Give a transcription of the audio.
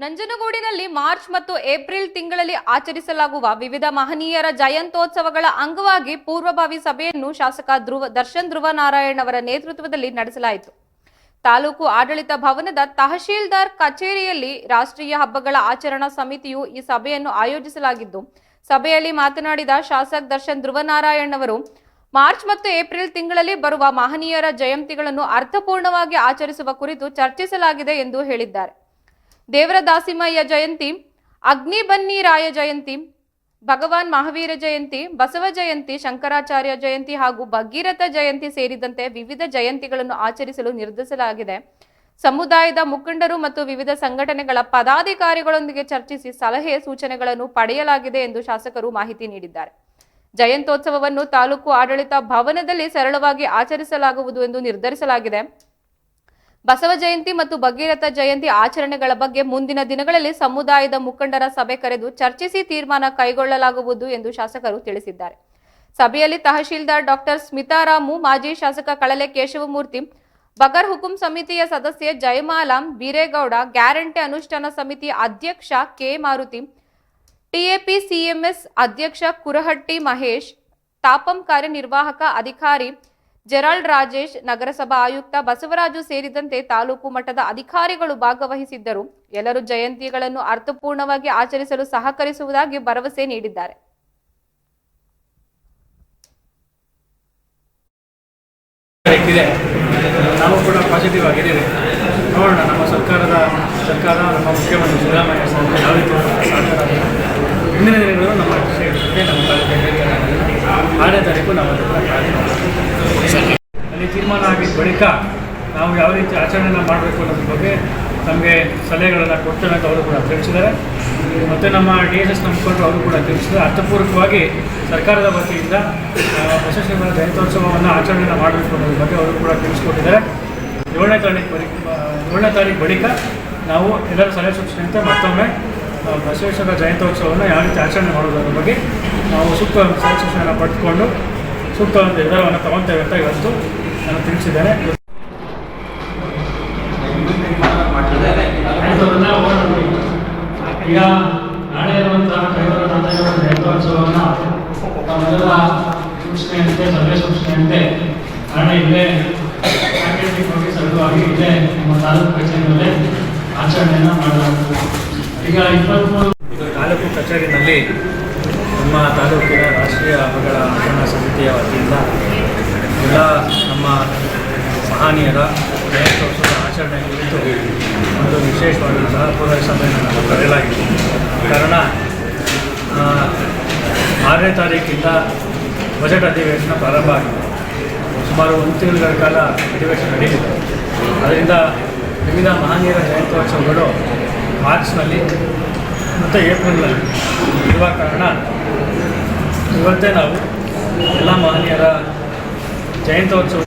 ನಂಜನಗೂಡಿನಲ್ಲಿ March ಮತ್ತು April ತಿಂಗಳಲ್ಲಿ ಆಚರಿಸಲಾಗುವ ವಿವಿಧ ಮಹನೀಯರ ಜಯಂತ್ಯೋತ್ಸವಗಳ ಅಂಗವಾಗಿ ಪೂರ್ವಭಾವಿ ಸಭೆಯನ್ನು ಶಾಸಕ ದರ್ಶನ್ ಧ್ರುವನಾರಾಯಣ್ ಅವರ ನೇತೃತ್ವದಲ್ಲಿ ನಡೆಸಲಾಯಿತು. ತಾಲೂಕು ಆಡಳಿತ ಭವನದ ತಹಶೀಲ್ದಾರ್ ಕಚೇರಿಯಲ್ಲಿ ರಾಷ್ಟ್ರೀಯ ಹಬ್ಬಗಳ ಆಚರಣಾ ಸಮಿತಿಯು ಈ ಸಭೆಯನ್ನು ಆಯೋಜಿಸಲಾಗಿದ್ದು, ಸಭೆಯಲ್ಲಿ ಮಾತನಾಡಿದ ಶಾಸಕ ದರ್ಶನ್ ಧ್ರುವನಾರಾಯಣ್ ಅವರು ಮಾರ್ಚ್ ಮತ್ತು ಏಪ್ರಿಲ್ ತಿಂಗಳಲ್ಲಿ ಬರುವ ಮಹನೀಯರ ಜಯಂತಿಗಳನ್ನು ಅರ್ಥಪೂರ್ಣವಾಗಿ ಆಚರಿಸುವ ಕುರಿತು ಚರ್ಚಿಸಲಾಗಿದೆ ಎಂದು ಹೇಳಿದ್ದಾರೆ. ದೇವರ ದಾಸಿಮಯ್ಯ ಜಯಂತಿ, ಅಗ್ನಿಬನ್ನಿರಾಯ ಜಯಂತಿ, ಭಗವಾನ್ ಮಹಾವೀರ ಜಯಂತಿ, ಬಸವ ಜಯಂತಿ, ಶಂಕರಾಚಾರ್ಯ ಜಯಂತಿ ಹಾಗೂ ಭಗೀರಥ ಜಯಂತಿ ಸೇರಿದಂತೆ ವಿವಿಧ ಜಯಂತಿಗಳನ್ನು ಆಚರಿಸಲು ನಿರ್ಧರಿಸಲಾಗಿದೆ. ಸಮುದಾಯದ ಮುಖಂಡರು ಮತ್ತು ವಿವಿಧ ಸಂಘಟನೆಗಳ ಪದಾಧಿಕಾರಿಗಳೊಂದಿಗೆ ಚರ್ಚಿಸಿ ಸಲಹೆ ಸೂಚನೆಗಳನ್ನು ಪಡೆಯಲಾಗಿದೆ ಎಂದು ಶಾಸಕರು ಮಾಹಿತಿ ನೀಡಿದ್ದಾರೆ. ಜಯಂತ್ಯೋತ್ಸವವನ್ನು ತಾಲೂಕು ಆಡಳಿತ ಭವನದಲ್ಲಿ ಸರಳವಾಗಿ ಆಚರಿಸಲಾಗುವುದು ಎಂದು ನಿರ್ಧರಿಸಲಾಗಿದೆ. ಬಸವ ಜಯಂತಿ ಮತ್ತು ಭಗೀರಥ ಜಯಂತಿ ಆಚರಣೆಗಳ ಬಗ್ಗೆ ಮುಂದಿನ ದಿನಗಳಲ್ಲಿ ಸಮುದಾಯದ ಮುಖಂಡರ ಸಭೆ ಕರೆದು ಚರ್ಚಿಸಿ ತೀರ್ಮಾನ ಕೈಗೊಳ್ಳಲಾಗುವುದು ಎಂದು ಶಾಸಕರು ತಿಳಿಸಿದ್ದಾರೆ. ಸಭೆಯಲ್ಲಿ ತಹಶೀಲ್ದಾರ್ ಡಾಕ್ಟರ್ ಸ್ಮಿತಾರಾಮು, ಮಾಜಿ ಶಾಸಕ ಕಳಲೆ ಕೇಶವಮೂರ್ತಿ, ಬಗರ್ ಹುಕುಂ ಸಮಿತಿಯ ಸದಸ್ಯೆ ಜಯಮಾಲಾ ಬೀರೇಗೌಡ, ಗ್ಯಾರಂಟಿ ಅನುಷ್ಠಾನ ಸಮಿತಿ ಅಧ್ಯಕ್ಷ ಕೆ ಮಾರುತಿ, ಟಿಎಪಿಸಿಎಂಎಸ್ ಅಧ್ಯಕ್ಷ ಕುರಹಟ್ಟಿ ಮಹೇಶ್, ತಾಪಂ ಕಾರ್ಯನಿರ್ವಾಹಕ ಅಧಿಕಾರಿ ಜೆರಾಲ್ಡ್ ರಾಜೇಶ್, ನಗರಸಭಾ ಆಯುಕ್ತ ಬಸವರಾಜು ಸೇರಿದಂತೆ ತಾಲೂಕು ಮಟ್ಟದ ಅಧಿಕಾರಿಗಳು ಭಾಗವಹಿಸಿದ್ದರು. ಎಲ್ಲರೂ ಜಯಂತಿಗಳನ್ನು ಅರ್ಥಪೂರ್ಣವಾಗಿ ಆಚರಿಸಲು ಸಹಕರಿಸುವುದಾಗಿ ಭರವಸೆ ನೀಡಿದ್ದಾರೆ. ನಾವು ಕೂಡ ಪಾಸಿಟಿವ್ ಆಗಿದ್ದೇವೆ. ನೋಡೋಣ, ನಮ್ಮ ಸರ್ಕಾರ ನಮ್ಮ ಮುಖ್ಯಮಂತ್ರಿ ಸಿದ್ದರಾಮಯ್ಯ ಸಾಹೇಬರು ಯಾವ ರೀತಿ ಮುಂದಿನ ದಿನಗಳು ನಮ್ಮ ನಮ್ಮ 6ನೇ ತಾರೀಕು ನಾವು ಅಲ್ಲಿ ತೀರ್ಮಾನ ಆಗಿದ್ದ ಬಳಿಕ ನಾವು ಯಾವ ರೀತಿ ಆಚರಣೆಯನ್ನು ಮಾಡಬೇಕು ಅನ್ನೋದ್ರ ಬಗ್ಗೆ ನಮಗೆ ಸಲಹೆಗಳನ್ನು ಕೊಡ್ತೇವೆ ಅಂತ ಅವರು ಕೂಡ ತಿಳಿಸಿದ್ದಾರೆ. ಮತ್ತು ನಮ್ಮ DSS ಮುಖಂಡರು ಅವರು ಕೂಡ ತಿಳಿಸಿದ್ದಾರೆ. ಅರ್ಥಪೂರ್ವಕವಾಗಿ ಸರ್ಕಾರದ ವತಿಯಿಂದ ಬಸವೇಶ್ವರ ಜಯಂತ್ಯೋತ್ಸವವನ್ನು ಆಚರಣೆಯನ್ನು ಮಾಡಬೇಕು ಅನ್ನೋದ್ರ ಬಗ್ಗೆ ಅವರು ಕೂಡ ತಿಳಿಸ್ಕೊಟ್ಟಿದ್ದಾರೆ. 7ನೇ ತಾರೀಕು ಬಳಿಕ ನಾವು ಎಲ್ಲರ ಸಲಹೆ ಸೂಚನೆಯಂತೆ ಮತ್ತೊಮ್ಮೆ ಬಸವೇಶ್ವರ ಜಯಂತ್ಯೋತ್ಸವವನ್ನು ಯಾವ ರೀತಿ ಆಚರಣೆ ಮಾಡೋದ್ರ ಬಗ್ಗೆ ನಾವು ಸೂಕ್ತ ಸಲಹೆ ಸೂಚನೆಯನ್ನು ಪಡೆದುಕೊಂಡು ಸೂಕ್ತ ನಿರ್ಧಾರವನ್ನು ತಗೊಳ್ತೇವೆ ಅಂತ ಇವತ್ತು ನಾನು ತಿಳಿಸಿದ್ದೇನೆ. ಈಗ ನಾಳೆ ಇರುವಂತಹ ಜಯಂತ್ಯೋತ್ಸವವನ್ನು ಮೊದಲ ಸೂಚನೆಯಂತೆ ಸಭೆ ಸೂಚನೆಯಂತೆ ನಾಳೆ ಇಲ್ಲೇ ಸಾಂಕೇತಿಕವಾಗಿ ಸರಳವಾಗಿ ಇಲ್ಲೇ ನಮ್ಮ ತಾಲೂಕು ಕಚೇರಿಯಲ್ಲೇ ಆಚರಣೆಯನ್ನು ಮಾಡಲಾಗುತ್ತದೆ. ಈಗ 23 ತಾಲೂಕು ಕಚೇರಿನಲ್ಲಿ ನಮ್ಮ ತಾಲೂಕಿನ ರಾಷ್ಟ್ರೀಯ ಹಬ್ಬಗಳ ಆಚರಣಾ ಸಮಿತಿಯ ವತಿಯಿಂದ ಎಲ್ಲ ನಮ್ಮ ಮಹನೀಯರ ಜಯಂತ್ಯೋತ್ಸವದ ಆಚರಣೆ ಕುರಿತು ಒಂದು ವಿಶೇಷವಾದಂತಹ ಪೂರ್ವ ಸಭೆಯನ್ನು ಕರೆಯಲಾಗಿದೆ. ಕಾರಣ 6ನೇ ತಾರೀಕಿಂದ ಬಜೆಟ್ ಅಧಿವೇಶನ ಪ್ರಾರಂಭ ಆಗಿದೆ. ಸುಮಾರು 1 ತಿಂಗಳ ಕಾಲ ಅಧಿವೇಶನ ನಡೆದಿದೆ. ಅದರಿಂದ ವಿವಿಧ ಮಹನೀಯರ ಜಯಂತ್ಯೋತ್ಸವಗಳು ಮಾರ್ಚ್ನಲ್ಲಿ ಮತ್ತು ಏಪ್ರಿಲ್ನಲ್ಲಿ ಇರುವ ಕಾರಣ ಇವತ್ತೇ ನಾವು ಎಲ್ಲ ಮಹನೀಯರ ಜಯಂತ್ಯೋತ್ಸವ